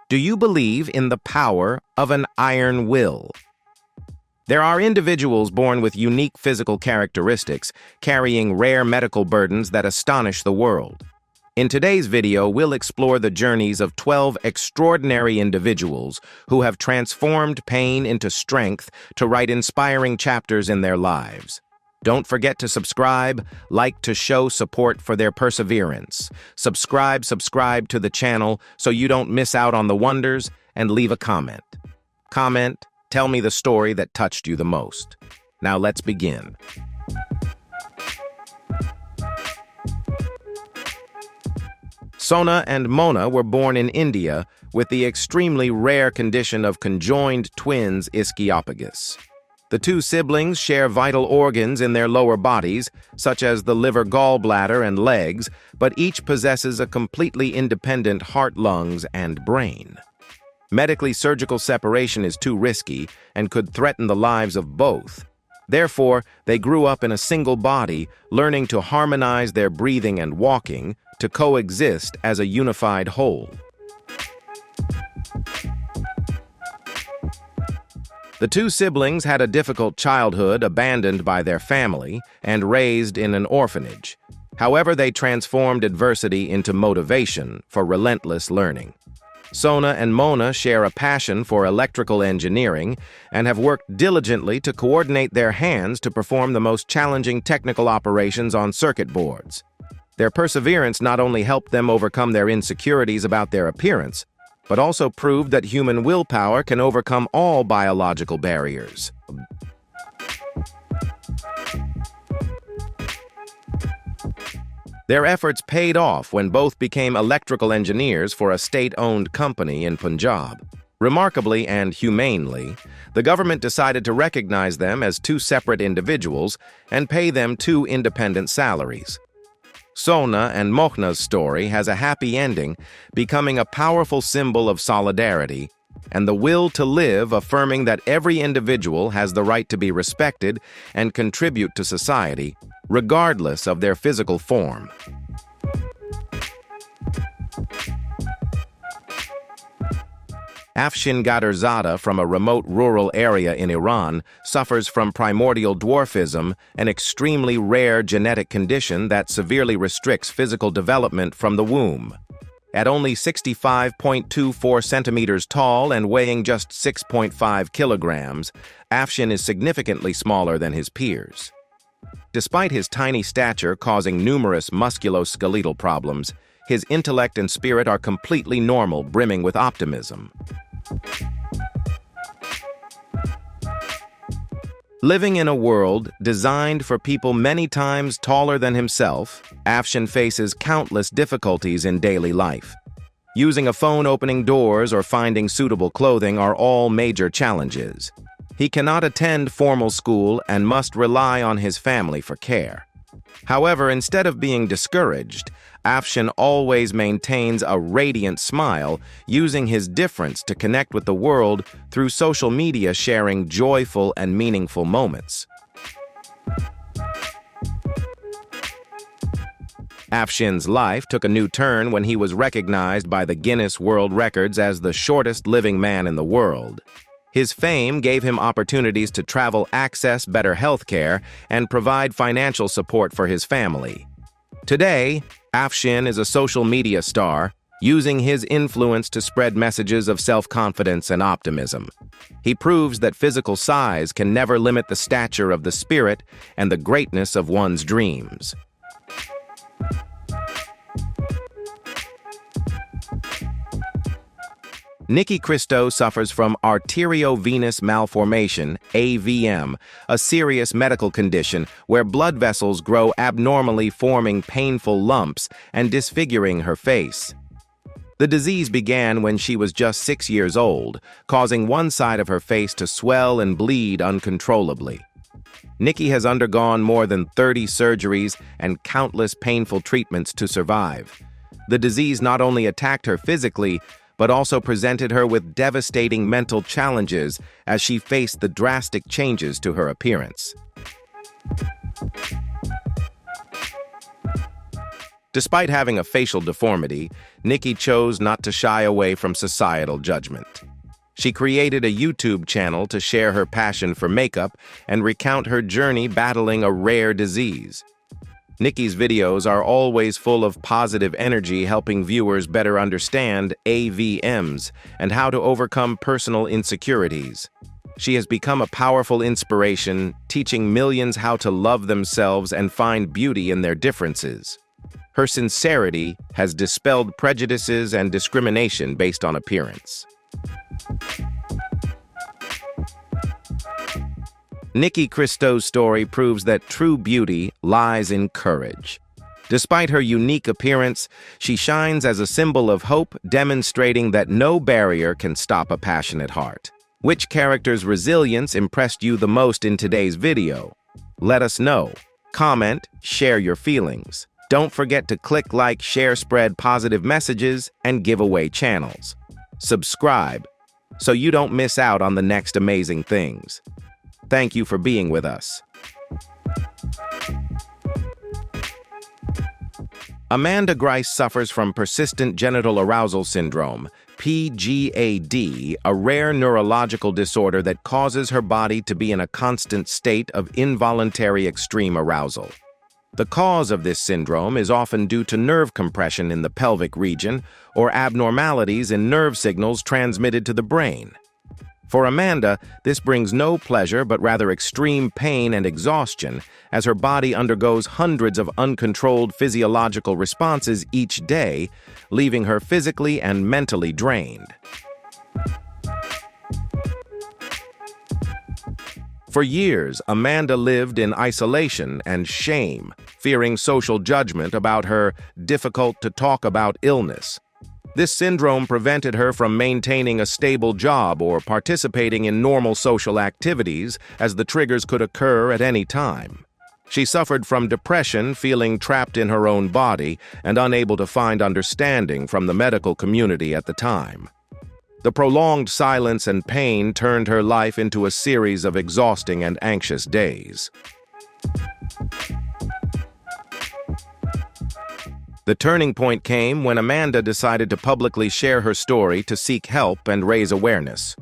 Do you believe in the power of an iron will? There are individuals born with unique physical characteristics, carrying rare medical burdens that astonish the world. In today's video, we'll explore the journeys of 12 extraordinary individuals who have transformed pain into strength to write inspiring chapters in their lives. Don't forget to subscribe, like to show support for their perseverance. Subscribe to the channel so you don't miss out on the wonders, and leave a comment. Tell me the story that touched you the most. Now let's begin. Sona and Mona were born in India with the extremely rare condition of conjoined twins ischiopagus. The two siblings share vital organs in their lower bodies, such as the liver, gallbladder, and legs, but each possesses a completely independent heart, lungs, and brain. Medically, surgical separation is too risky and could threaten the lives of both. Therefore, they grew up in a single body, learning to harmonize their breathing and walking to coexist as a unified whole. The two siblings had a difficult childhood, abandoned by their family and raised in an orphanage. However, they transformed adversity into motivation for relentless learning. Sona and Mona share a passion for electrical engineering and have worked diligently to coordinate their hands to perform the most challenging technical operations on circuit boards. Their perseverance not only helped them overcome their insecurities about their appearance, but also proved that human willpower can overcome all biological barriers. Their efforts paid off when both became electrical engineers for a state-owned company in Punjab. Remarkably and humanely, the government decided to recognize them as two separate individuals and pay them two independent salaries. Sona and Mona's story has a happy ending, becoming a powerful symbol of solidarity and the will to live, affirming that every individual has the right to be respected and contribute to society, regardless of their physical form. Afshin Gadarzada, from a remote rural area in Iran, suffers from primordial dwarfism, an extremely rare genetic condition that severely restricts physical development from the womb. At only 65.24 centimeters tall and weighing just 6.5 kilograms, Afshin is significantly smaller than his peers. Despite his tiny stature causing numerous musculoskeletal problems, his intellect and spirit are completely normal, brimming with optimism. Living in a world designed for people many times taller than himself, Afshin faces countless difficulties in daily life. Using a phone, opening doors, or finding suitable clothing are all major challenges. He cannot attend formal school and must rely on his family for care. However, instead of being discouraged, Afshin always maintains a radiant smile, using his difference to connect with the world through social media, sharing joyful and meaningful moments. Afshin's life took a new turn when he was recognized by the Guinness World Records as the shortest living man in the world. His fame gave him opportunities to travel, access better health care, and provide financial support for his family. Today, Afshin is a social media star, using his influence to spread messages of self-confidence and optimism. He proves that physical size can never limit the stature of the spirit and the greatness of one's dreams. Nikki Christo suffers from arteriovenous malformation, AVM, a serious medical condition where blood vessels grow abnormally, forming painful lumps and disfiguring her face. The disease began when she was just 6 years old, causing one side of her face to swell and bleed uncontrollably. Nikki has undergone more than 30 surgeries and countless painful treatments to survive. The disease not only attacked her physically, but also presented her with devastating mental challenges as she faced the drastic changes to her appearance. Despite having a facial deformity, Nikki chose not to shy away from societal judgment. She created a YouTube channel to share her passion for makeup and recount her journey battling a rare disease. Nikki's videos are always full of positive energy, helping viewers better understand AVMs and how to overcome personal insecurities. She has become a powerful inspiration, teaching millions how to love themselves and find beauty in their differences. Her sincerity has dispelled prejudices and discrimination based on appearance. Nikki Christo's story proves that true beauty lies in courage. Despite her unique appearance, she shines as a symbol of hope, demonstrating that no barrier can stop a passionate heart. Which character's resilience impressed you the most in today's video? Let us know. Comment, share your feelings. Don't forget to click like, share, spread positive messages, and giveaway channels. Subscribe so you don't miss out on the next amazing things. Thank you for being with us. Amanda Grice suffers from persistent genital arousal syndrome, PGAD, a rare neurological disorder that causes her body to be in a constant state of involuntary extreme arousal. The cause of this syndrome is often due to nerve compression in the pelvic region or abnormalities in nerve signals transmitted to the brain. For Amanda, this brings no pleasure but rather extreme pain and exhaustion as her body undergoes hundreds of uncontrolled physiological responses each day, leaving her physically and mentally drained. For years, Amanda lived in isolation and shame, fearing social judgment about her difficult-to-talk-about illness. This syndrome prevented her from maintaining a stable job or participating in normal social activities, as the triggers could occur at any time. She suffered from depression, feeling trapped in her own body and unable to find understanding from the medical community at the time. The prolonged silence and pain turned her life into a series of exhausting and anxious days. The turning point came when Amanda decided to publicly share her story to seek help and raise awareness.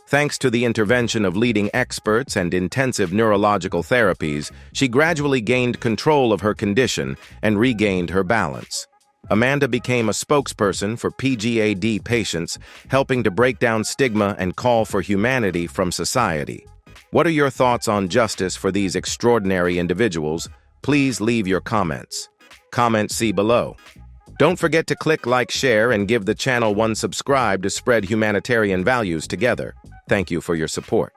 Thanks to the intervention of leading experts and intensive neurological therapies, she gradually gained control of her condition and regained her balance. Amanda became a spokesperson for PGAD patients, helping to break down stigma and call for humanity from society. What are your thoughts on justice for these extraordinary individuals? Please leave your comments. Comment see below. Don't forget to click like, share, and give the channel one subscribe to spread humanitarian values together. Thank you for your support.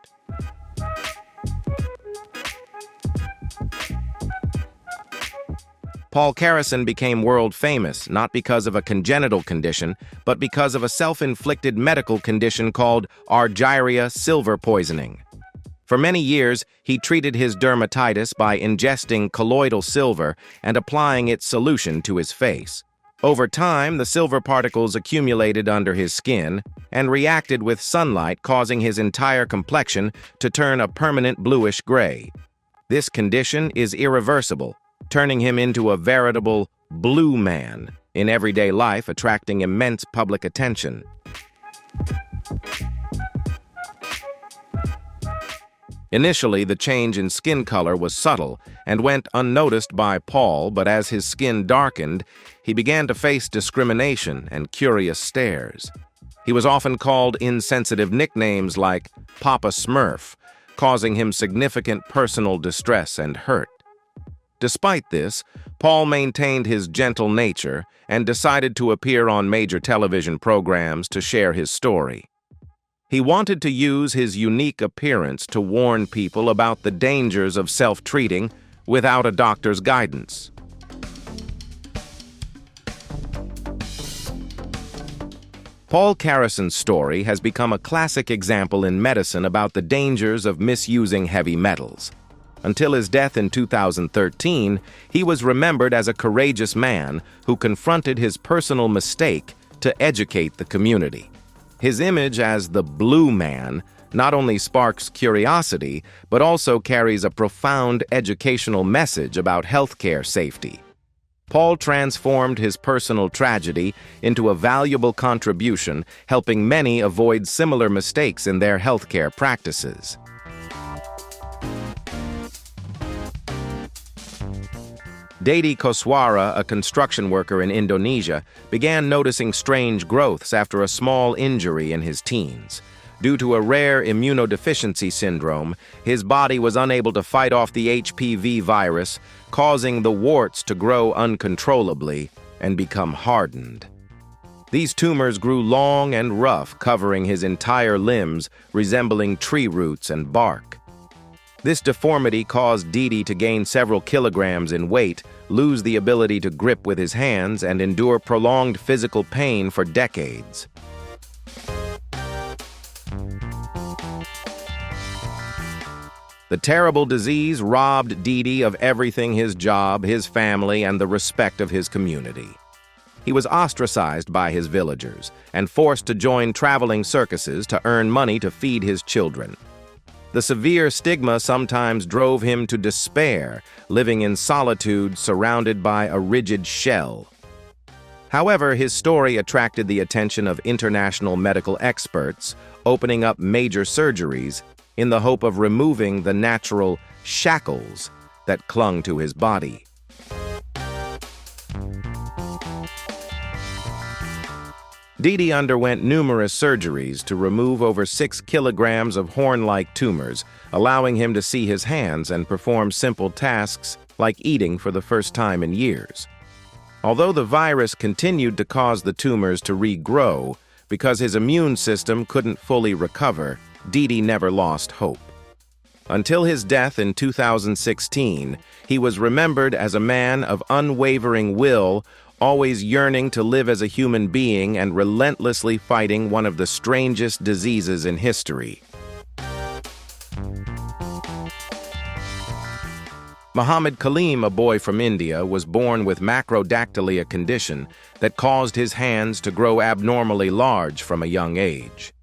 Paul Carrison became world famous not because of a congenital condition, but because of a self-inflicted medical condition called Argyria silver poisoning. For many years, he treated his dermatitis by ingesting colloidal silver and applying its solution to his face. Over time, the silver particles accumulated under his skin and reacted with sunlight, causing his entire complexion to turn a permanent bluish gray. This condition is irreversible, turning him into a veritable blue man in everyday life, attracting immense public attention. Initially, the change in skin color was subtle and went unnoticed by Paul, but as his skin darkened, he began to face discrimination and curious stares. He was often called insensitive nicknames like Papa Smurf, causing him significant personal distress and hurt. Despite this, Paul maintained his gentle nature and decided to appear on major television programs to share his story. He wanted to use his unique appearance to warn people about the dangers of self-treating without a doctor's guidance. Paul Carrison's story has become a classic example in medicine about the dangers of misusing heavy metals. Until his death in 2013, he was remembered as a courageous man who confronted his personal mistake to educate the community. His image as the Blue Man not only sparks curiosity, but also carries a profound educational message about healthcare safety. Paul transformed his personal tragedy into a valuable contribution, helping many avoid similar mistakes in their healthcare practices. Dede Koswara, a construction worker in Indonesia, began noticing strange growths after a small injury in his teens. Due to a rare immunodeficiency syndrome, his body was unable to fight off the HPV virus, causing the warts to grow uncontrollably and become hardened. These tumors grew long and rough, covering his entire limbs, resembling tree roots and bark. This deformity caused Dede to gain several kilograms in weight, lose the ability to grip with his hands, and endure prolonged physical pain for decades. The terrible disease robbed Dede of everything: his job, his family, and the respect of his community. He was ostracized by his villagers and forced to join traveling circuses to earn money to feed his children. The severe stigma sometimes drove him to despair, living in solitude surrounded by a rigid shell. However, his story attracted the attention of international medical experts, opening up major surgeries in the hope of removing the natural shackles that clung to his body. Dede underwent numerous surgeries to remove over 6 kilograms of horn-like tumors, allowing him to see his hands and perform simple tasks like eating for the first time in years. Although the virus continued to cause the tumors to regrow, because his immune system couldn't fully recover, Dede never lost hope. Until his death in 2016, he was remembered as a man of unwavering will, always yearning to live as a human being and relentlessly fighting one of the strangest diseases in history. Muhammad Kaleem, a boy from India, was born with macrodactyly, a condition that caused his hands to grow abnormally large from a young age.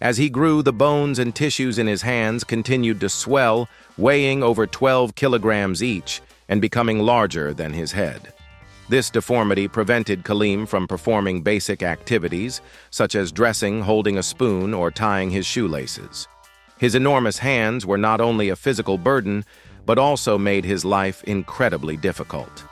As he grew, the bones and tissues in his hands continued to swell, weighing over 12 kilograms each and becoming larger than his head. This deformity prevented Kaleem from performing basic activities, such as dressing, holding a spoon, or tying his shoelaces. His enormous hands were not only a physical burden, but also made his life incredibly difficult.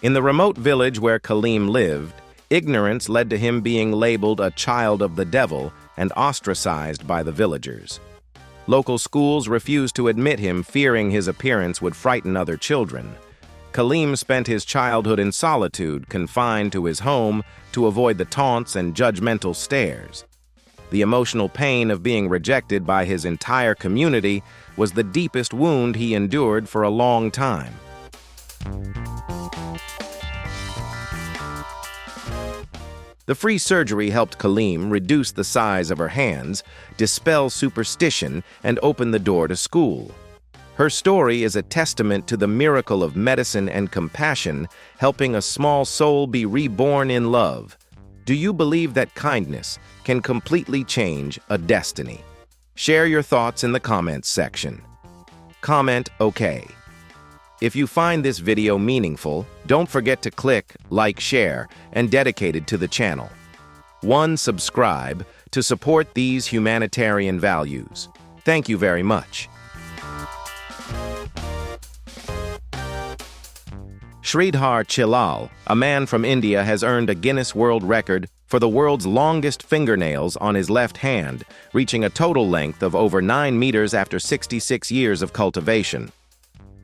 In the remote village where Kaleem lived, ignorance led to him being labeled a child of the devil and ostracized by the villagers. Local schools refused to admit him, fearing his appearance would frighten other children. Kaleem spent his childhood in solitude, confined to his home to avoid the taunts and judgmental stares. The emotional pain of being rejected by his entire community was the deepest wound he endured for a long time. The free surgery helped Kaleem reduce the size of her hands, dispel superstition, and open the door to school. Her story is a testament to the miracle of medicine and compassion, helping a small soul be reborn in love. Do you believe that kindness can completely change a destiny? Share your thoughts in the comments section. Comment OK. If you find this video meaningful, don't forget to click like, share, and dedicated to the channel. 1. Subscribe to support these humanitarian values. Thank you very much. Sridhar Chilal, a man from India, has earned a Guinness World Record for the world's longest fingernails on his left hand, reaching a total length of over 9 meters after 66 years of cultivation.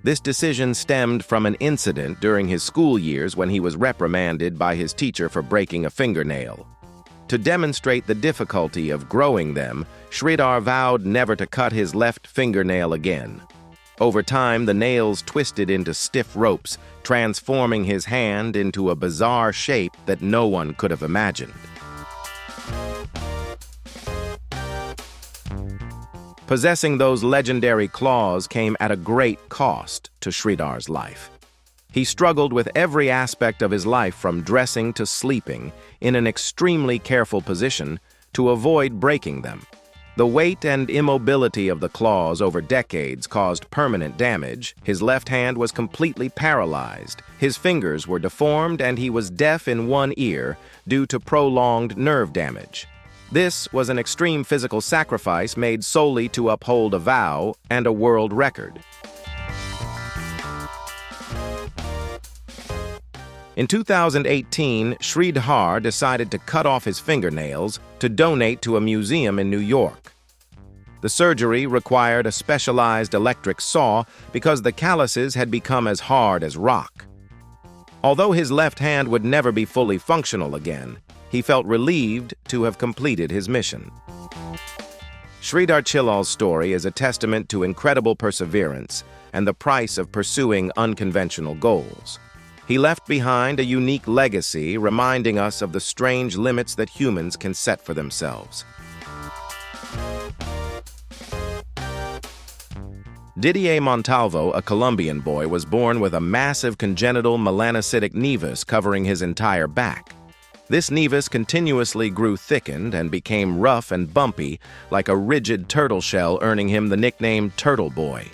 This decision stemmed from an incident during his school years when he was reprimanded by his teacher for breaking a fingernail. To demonstrate the difficulty of growing them, Sridhar vowed never to cut his left fingernail again. Over time, the nails twisted into stiff ropes, transforming his hand into a bizarre shape that no one could have imagined. Possessing those legendary claws came at a great cost to Sridhar's life. He struggled with every aspect of his life, from dressing to sleeping, in an extremely careful position to avoid breaking them. The weight and immobility of the claws over decades caused permanent damage. His left hand was completely paralyzed. His fingers were deformed and he was deaf in one ear due to prolonged nerve damage. This was an extreme physical sacrifice made solely to uphold a vow and a world record. In 2018, Sridhar decided to cut off his fingernails to donate to a museum in New York. The surgery required a specialized electric saw because the calluses had become as hard as rock. Although his left hand would never be fully functional again, he felt relieved to have completed his mission. Sridhar Chillal's story is a testament to incredible perseverance and the price of pursuing unconventional goals. He left behind a unique legacy, reminding us of the strange limits that humans can set for themselves. Didier Montalvo, a Colombian boy, was born with a massive congenital melanocytic nevus covering his entire back. This nevus continuously grew thickened and became rough and bumpy, like a rigid turtle shell, earning him the nickname Turtle Boy.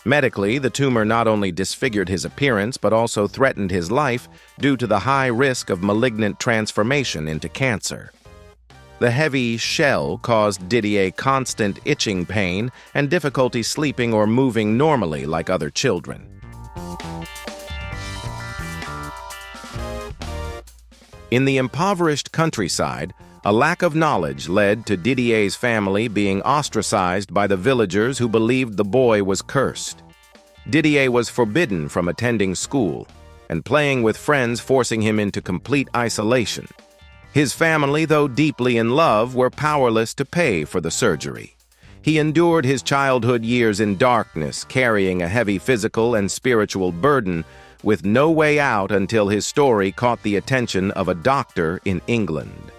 Medically, the tumor not only disfigured his appearance but also threatened his life due to the high risk of malignant transformation into cancer. The heavy shell caused Didier constant itching pain and difficulty sleeping or moving normally like other children. In the impoverished countryside, a lack of knowledge led to Didier's family being ostracized by the villagers who believed the boy was cursed. Didier was forbidden from attending school, and playing with friends forcing him into complete isolation. His family, though deeply in love, were powerless to pay for the surgery. He endured his childhood years in darkness, carrying a heavy physical and spiritual burden, with no way out until his story caught the attention of a doctor in England.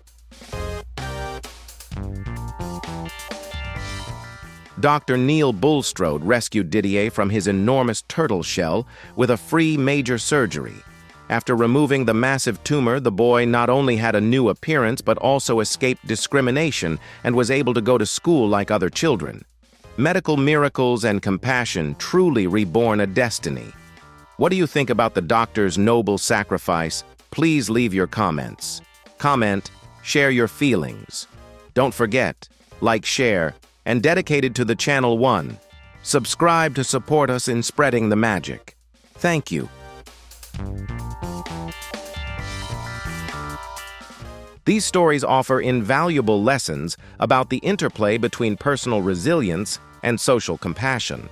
Dr. Neil Bulstrode rescued Didier from his enormous turtle shell with a free major surgery. After removing the massive tumor, the boy not only had a new appearance but also escaped discrimination and was able to go to school like other children. Medical miracles and compassion truly reborn a destiny. What do you think about the doctor's noble sacrifice? Please leave your comments. Comment, share your feelings. Don't forget, like, share, and dedicated to the channel 1. Subscribe to support us in spreading the magic. Thank you. These stories offer invaluable lessons about the interplay between personal resilience and social compassion.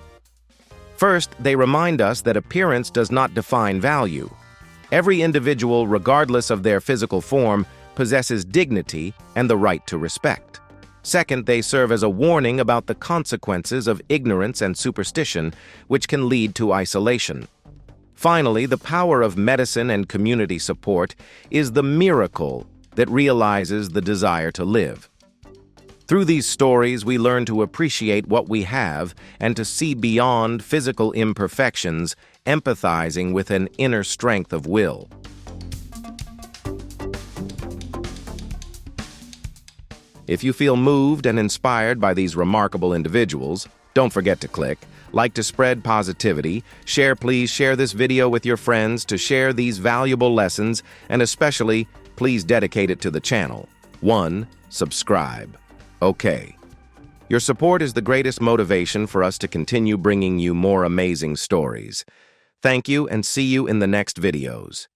First, they remind us that appearance does not define value. Every individual, regardless of their physical form, possesses dignity and the right to respect. Second, they serve as a warning about the consequences of ignorance and superstition, which can lead to isolation. Finally, the power of medicine and community support is the miracle that realizes the desire to live. Through these stories, we learn to appreciate what we have and to see beyond physical imperfections, empathizing with an inner strength of will. If you feel moved and inspired by these remarkable individuals, don't forget to click like to spread positivity. Please share this video with your friends to share these valuable lessons, and especially, please dedicate it to the channel. 1. Subscribe. Okay. Your support is the greatest motivation for us to continue bringing you more amazing stories. Thank you, and see you in the next videos.